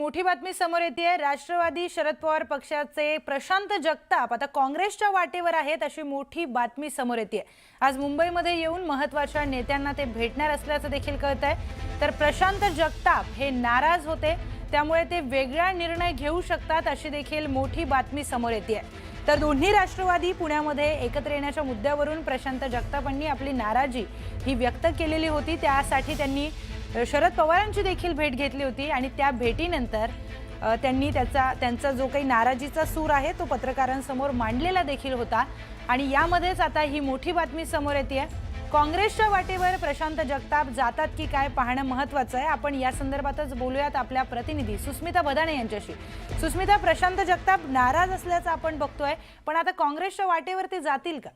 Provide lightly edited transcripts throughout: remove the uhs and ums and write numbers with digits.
मोठी बातमी समोर येते। राष्ट्रवादी शरद पवार पक्षाचे प्रशांत जगताप आता काँग्रेसच्या वाटेवर आहेत अशी मोठी बातमी समोर येते। आज मुंबईमध्ये येऊन महत्त्वाच्या नेत्यांना ते भेटणार असल्याचं देखील कळतंय। तर प्रशांत जगताप हे नाराज होते, त्यामुळे ते वेगळा निर्णय घेऊ शकतात अशी देखील मोठी बातमी समोर येते। तर दोन्ही राष्ट्रवादी पुण्यामध्ये एकत्र येण्याच्या मुद्द्यावरून प्रशांत जगतापांनी आपली नाराजी ही व्यक्त केलेली होती। त्यासाठी त्यांनी शरद पवारांची देखील भेट घेतली होती आणि त्या भेटीनंतर त्यांनी त्यांचा जो काही नाराजीचा सूर आहे तो पत्रकारांसमोर मांडलेला देखील होता। आणि यामध्येच आता ही मोठी बातमी समोर येते। काँग्रेसच्या वाटेवर प्रशांत जगताप जातात की काय पाहणं महत्त्वाचं आहे। आपण या संदर्भातच बोलूयात आपल्या प्रतिनिधी सुस्मिता भदाणे यांच्याशी। सुस्मिता, प्रशांत जगताप नाराज असल्याचं आपण बघतोय, पण आता काँग्रेसच्या वाटेवर ते जातील का?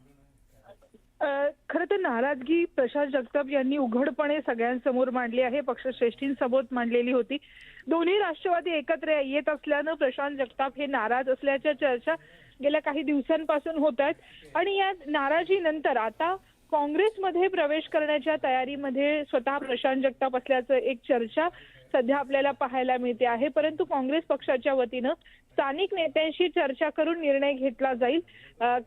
खरं तर नाराजगी प्रशांत जगताप यांनी उघडपणे सगळ्यांसमोर मांडली आहे, पक्षश्रेष्ठींसमोर मांडलेली होती। दोन्ही राष्ट्रवादी एकत्र येत असल्यानं प्रशांत जगताप हे नाराज असल्याच्या चर्चा गेल्या काही दिवसांपासून होत आहेत आणि या नाराजीनंतर आता काँग्रेसमध्ये प्रवेश करण्याच्या तयारीमध्ये स्वतः प्रशांत जगताप असल्याचं एक चर्चा सध्या आपल्याला पाहायला मिळते आहे। परंतु काँग्रेस पक्षाच्या वतीनं स्थानिक नेत्यांशी चर्चा करून निर्णय घेतला जाईल।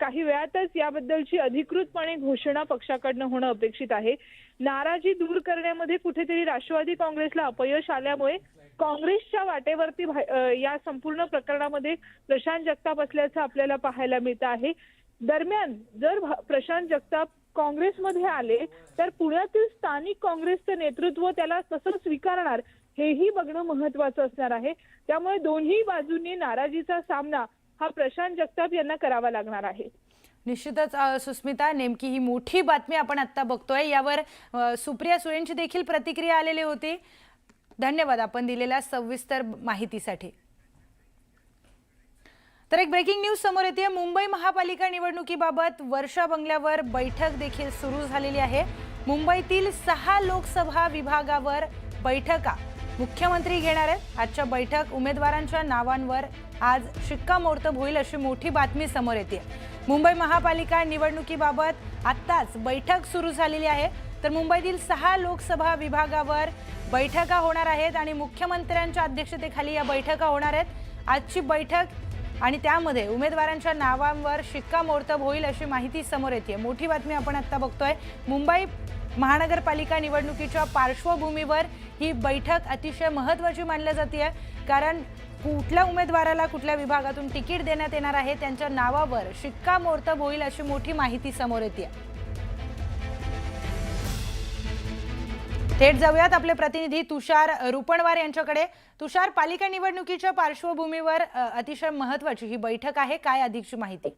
काही वेळातच याबद्दलची अधिकृतपणे घोषणा पक्षाकडनं होणं अपेक्षित आहे। नाराजी दूर करण्यामध्ये कुठेतरी राष्ट्रवादी काँग्रेसला अपयश आल्यामुळे काँग्रेसच्या वाटेवरती या संपूर्ण प्रकरणामध्ये प्रशांत जगताप असल्याचं आपल्याला पाहायला मिळतं आहे। दरम्यान जर प्रशांत जगताप काँग्रेसमध्ये आले तर पुण्यातील स्थानिक काँग्रेसचं नेतृत्व त्याला कसं स्वीकारणार हेही बघणं महत्त्वाचं असणार आहे। त्यामुळे दोन्ही बाजूंनी नाराजीचा सामना हा प्रशांत जगताप यांना करावा लागणार आहे। निश्चितच सुस्मिता, नेमकी ही मोठी बातमी आपण आता बघतोय, यावर सुप्रिया सुळेंची देखील प्रतिक्रिया आलेली होती। धन्यवाद आपण दिलेल्या सविस्तर माहितीसाठी। तर एक ब्रेकिंग न्यूज समोर येते। मुंबई महापालिका निवडणुकीबाबत वर्षा बंगल्यावर बैठक देखील सुरू झालेली आहे। मुंबईतील 6 लोकसभा विभागावर बैठका मुख्यमंत्री घेणार आहेत। आजच्या बैठक उमेदवारांच्या नावांवर आज शिक्कामोर्तब होईल अशी मोठी बातमी समोर येते। मुंबई महापालिका निवडणुकीबाबत आत्ताच बैठक सुरू झालेली आहे। तर मुंबईतील 6 लोकसभा विभागावर बैठका होणार आहेत आणि मुख्यमंत्र्यांच्या अध्यक्षतेखाली या बैठका होणार आहेत। आजची बैठक आणि त्यामध्ये उमेदवारांच्या नावांवर शिक्कामोर्तब होईल अशी माहिती समोर येते। मोठी बातमी आपण आता बघतोय। मुंबई महानगरपालिका निवडणुकीच्या पार्श्वभूमीवर ही बैठक अतिशय महत्त्वाची मानली जाते, कारण कुठल्या उमेदवाराला कुठल्या विभागातून तिकीट देण्यात येणार आहे त्यांच्या नावावर शिक्कामोर्तब होईल अशी मोठी माहिती समोर येते। थेट जाऊयात आपले प्रतिनिधी तुषार रुपणवार यांच्याकडे। तुषार, पालिका निवडणुकीच्या पार्श्वभूमीवर अतिशय महत्त्वाची ही बैठक आहे, काय अधिकची माहिती?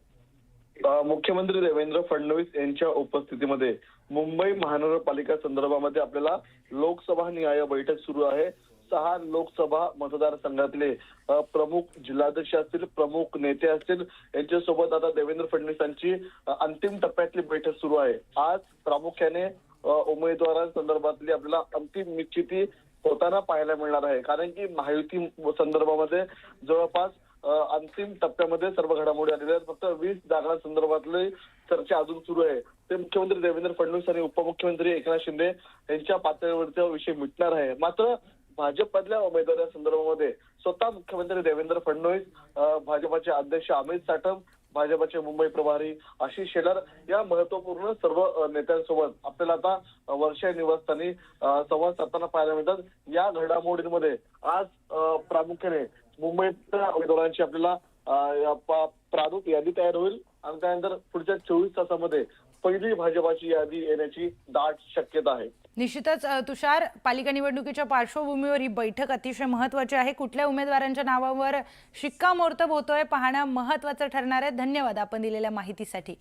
मुख्यमंत्री देवेंद्र फडणवीस यांच्या उपस्थितीमध्ये मुंबई महानगरपालिका संदर्भामध्ये आपल्याला लोकसभा निहाय बैठक सुरू आहे। 6 लोकसभा मतदारसंघातले प्रमुख जिल्हाध्यक्ष असतील, प्रमुख नेते असतील, यांच्यासोबत आता देवेंद्र फडणवीसांची अंतिम टप्प्यातली बैठक सुरू आहे। आज प्रामुख्याने उमेदवारांसंदर्भातली आपल्याला अंतिम निश्चिती होताना पाहायला मिळणार आहे, कारण की महायुती संदर्भामध्ये जवळपास अंतिम टप्प्यामध्ये सर्व घडामोडी आलेल्या आहेत। फक्त 20 जागांसंदर्भातली चर्चा अजून सुरू आहे। ते मुख्यमंत्री देवेंद्र फडणवीस आणि उपमुख्यमंत्री एकनाथ शिंदे यांच्या पातळीवरचा विषय मिटणार आहे। मात्र भाजपमधल्या उमेदवारांच्या संदर्भामध्ये स्वतः मुख्यमंत्री देवेंद्र फडणवीस, भाजपचे अध्यक्ष अमित साटम, भाजपचे मुंबई प्रभारी आशिष शेलार या महत्वपूर्ण सर्व नेत्यांसोबत आपल्याला आता वर्षा निवासस्थानी संवाद साधताना पाहायला मिळतात। या घडामोडींमध्ये आज प्रामुख्याने मुंबईतल्या उमेदवारांची आपल्याला प्रारूप यादी तयार होईल आणि त्यानंतर पुढच्या 24 तासामध्ये पहिली भाजपाची यादी येण्याची दाट शक्यता आहे। निश्चितच तुषार, पालिका निवडणुकीच्या पार्श्वभूमीवर ही बैठक अतिशय महत्त्वाची आहे। कुठल्या उमेदवारांच्या नावावर शिक्कामोर्तब होतोय पाहणं महत्त्वाचं ठरणार आहे। धन्यवाद आपण दिलेल्या माहितीसाठी।